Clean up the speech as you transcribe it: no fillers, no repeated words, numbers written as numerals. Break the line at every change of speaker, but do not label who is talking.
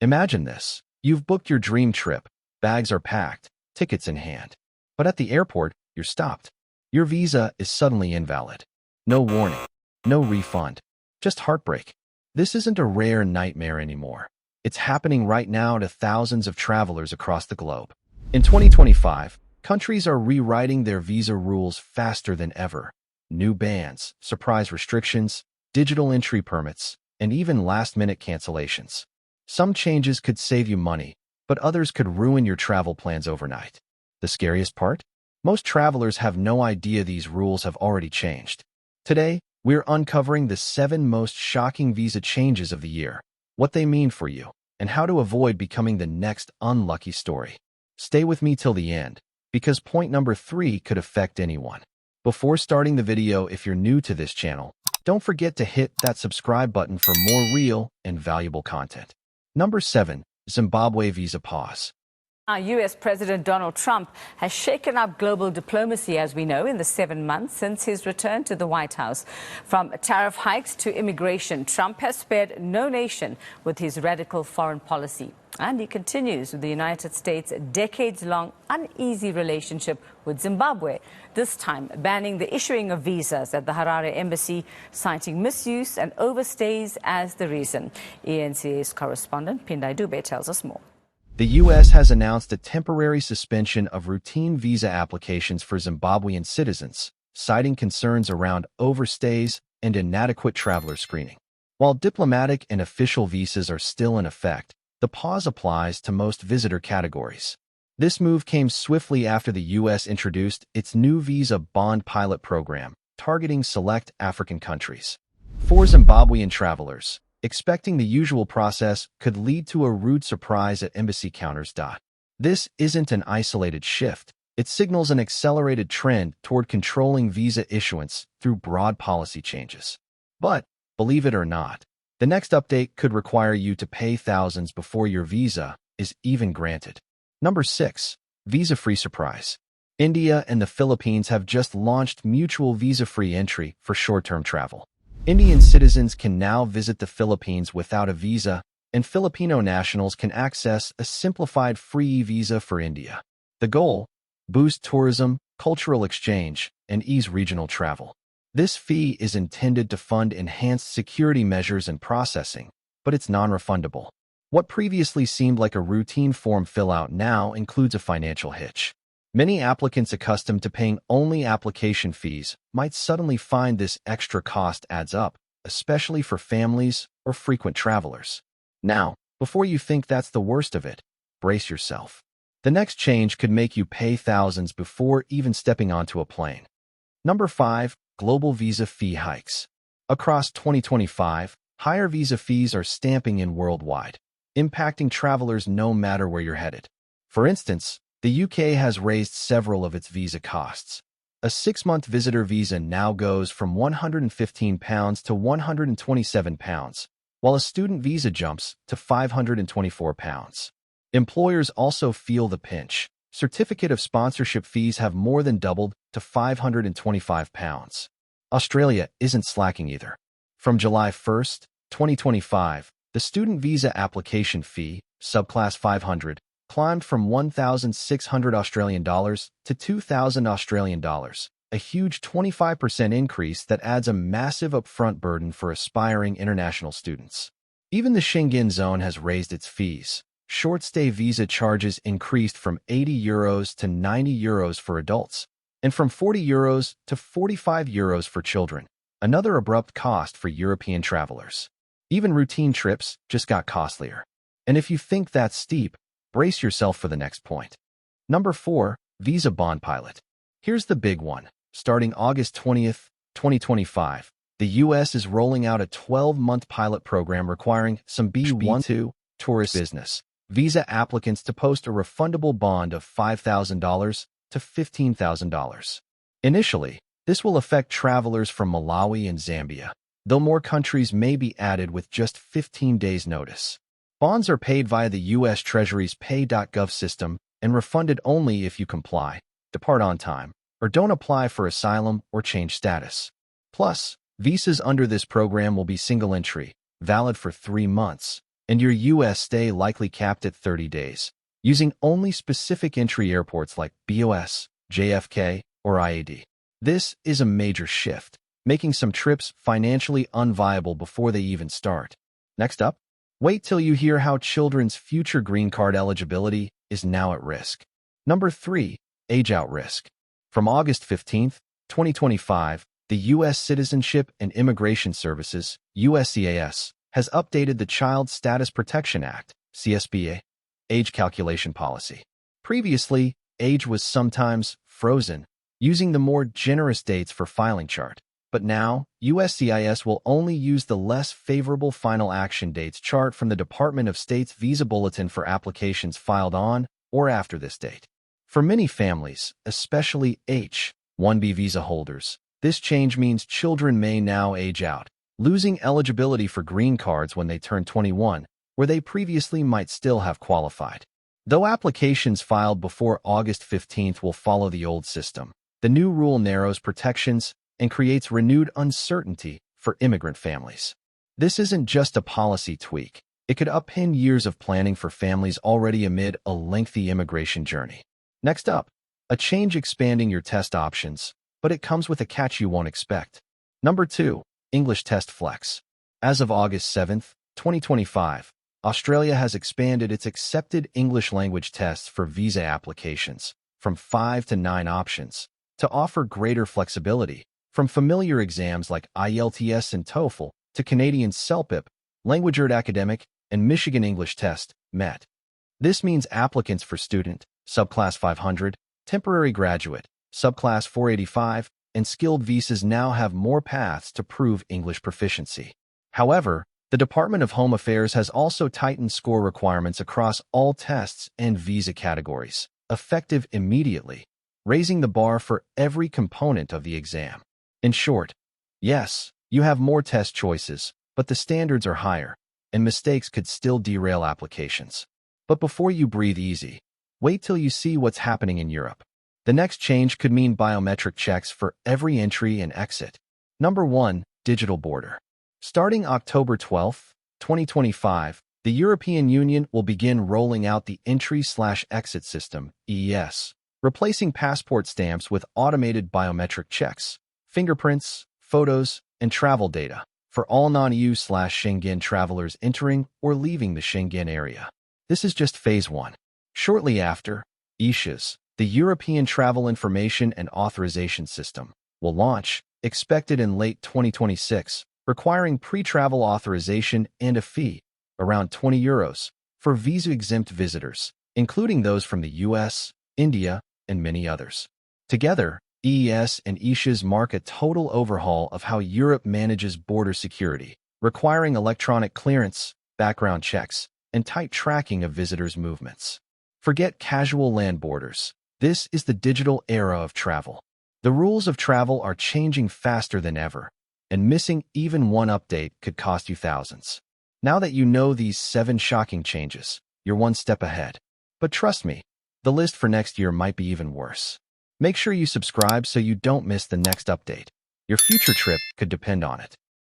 Imagine this. You've booked your dream trip, bags are packed, tickets in hand. But at the airport, you're stopped. Your visa is suddenly invalid. No warning, no refund, just heartbreak. This isn't a rare nightmare anymore. It's happening right now to thousands of travelers across the globe. In 2025, countries are rewriting their visa rules faster than ever. New bans, surprise restrictions, digital entry permits, and even last-minute cancellations. Some changes could save you money, but others could ruin your travel plans overnight. The scariest part? Most travelers have no idea these rules have already changed. Today, we're uncovering the 7 most shocking visa changes of the year, what they mean for you, and how to avoid becoming the next unlucky story. Stay with me till the end, because point number 3 could affect anyone. Before starting the video, if you're new to this channel, don't forget to hit that subscribe button for more real and valuable content. Number 7. Zimbabwe visa pause.
U.S. President Donald Trump has shaken up global diplomacy, as we know, in the 7 months since his return to the White House. From tariff hikes to immigration, Trump has spared no nation with his radical foreign policy. And he continues with the United States' decades-long uneasy relationship with Zimbabwe, this time banning the issuing of visas at the Harare embassy, citing misuse and overstays as the reason. ENCA's correspondent Pindai Dube tells us more.
The U.S. has announced a temporary suspension of routine visa applications for Zimbabwean citizens, citing concerns around overstays and inadequate traveler screening. While diplomatic and official visas are still in effect, the pause applies to most visitor categories. This move came swiftly after the U.S. introduced its new visa bond pilot program, targeting select African countries. For Zimbabwean travelers, expecting the usual process could lead to a rude surprise at embassy counters. This isn't an isolated shift. It signals an accelerated trend toward controlling visa issuance through broad policy changes. But, believe it or not, the next update could require you to pay thousands before your visa is even granted. Number 6. Visa-free surprise. India and the Philippines have just launched mutual visa-free entry for short-term travel. Indian citizens can now visit the Philippines without a visa, and Filipino nationals can access a simplified free visa for India. The goal? Boost tourism, cultural exchange, and ease regional travel. This fee is intended to fund enhanced security measures and processing, but it's non-refundable. What previously seemed like a routine form fill-out now includes a financial hitch. Many applicants accustomed to paying only application fees might suddenly find this extra cost adds up, especially for families or frequent travelers. Now, before you think that's the worst of it, brace yourself. The next change could make you pay thousands before even stepping onto a plane. Number 5. Global visa fee hikes. Across 2025, higher visa fees are stamping in worldwide, impacting travelers no matter where you're headed. For instance, the UK has raised several of its visa costs. A 6-month visitor visa now goes from £115 to £127, while a student visa jumps to £524. Employers also feel the pinch. Certificate of sponsorship fees have more than doubled to £525. Australia isn't slacking either. From July 1, 2025, the student visa application fee, subclass 500, climbed from $1,600 to $2,000, a huge 25% increase that adds a massive upfront burden for aspiring international students. Even the Schengen zone has raised its fees. Short-stay visa charges increased from €80 to €90 for adults, and from €40 to €45 for children, another abrupt cost for European travelers. Even routine trips just got costlier. And if you think that's steep, brace yourself for the next point. Number 4. Visa bond pilot. Here's the big one. Starting August 20th, 2025, the U.S. is rolling out a 12-month pilot program requiring some B-1 tourist business visa applicants to post a refundable bond of $5,000 to $15,000. Initially, this will affect travelers from Malawi and Zambia, though more countries may be added with just 15 days' notice. Bonds are paid via the U.S. Treasury's Pay.gov system and refunded only if you comply, depart on time, or don't apply for asylum or change status. Plus, visas under this program will be single entry, valid for 3 months, and your U.S. stay likely capped at 30 days, using only specific entry airports like BOS, JFK, or IAD. This is a major shift, making some trips financially unviable before they even start. Next up, wait till you hear how children's future green card eligibility is now at risk. Number 3. Age-out risk. From August 15, 2025, the U.S. Citizenship and Immigration Services, USCIS, has updated the Child Status Protection Act, CSPA, age calculation policy. Previously, age was sometimes frozen, using the more generous dates for filing chart. But now, USCIS will only use the less favorable final action dates chart from the Department of State's Visa Bulletin for applications filed on or after this date. For many families, especially H-1B visa holders, this change means children may now age out, losing eligibility for green cards when they turn 21, where they previously might still have qualified. Though applications filed before August 15th will follow the old system, the new rule narrows protections and creates renewed uncertainty for immigrant families. This isn't just a policy tweak. It could upend years of planning for families already amid a lengthy immigration journey. Next up, a change expanding your test options, but it comes with a catch you won't expect. Number 2. English Test Flex. As of August 7, 2025, Australia has expanded its accepted English language tests for visa applications from 5 to 9 options to offer greater flexibility. From familiar exams like IELTS and TOEFL to Canadian CELPIP, Language Earth Academic, and Michigan English Test, MET. This means applicants for student, subclass 500, temporary graduate, subclass 485, and skilled visas now have more paths to prove English proficiency. However, the Department of Home Affairs has also tightened score requirements across all tests and visa categories, effective immediately, raising the bar for every component of the exam. In short, yes, you have more test choices, but the standards are higher, and mistakes could still derail applications. But before you breathe easy, wait till you see what's happening in Europe. The next change could mean biometric checks for every entry and exit. Number 1. Digital border. Starting October 12, 2025, the European Union will begin rolling out the Entry/Exit System, EES, replacing passport stamps with automated biometric checks, fingerprints, photos, and travel data for all non-EU/Schengen travelers entering or leaving the Schengen area. This is just phase 1. Shortly after, EIS, the European Travel Information and Authorization System, will launch, expected in late 2026, requiring pre-travel authorization and a fee, around €20, for visa-exempt visitors, including those from the US, India, and many others. Together, EES and EIS mark a total overhaul of how Europe manages border security, requiring electronic clearance, background checks, and tight tracking of visitors' movements. Forget casual land borders. This is the digital era of travel. The rules of travel are changing faster than ever, and missing even one update could cost you thousands. Now that you know these 7 shocking changes, you're one step ahead. But trust me, the list for next year might be even worse. Make sure you subscribe so you don't miss the next update. Your future trip could depend on it.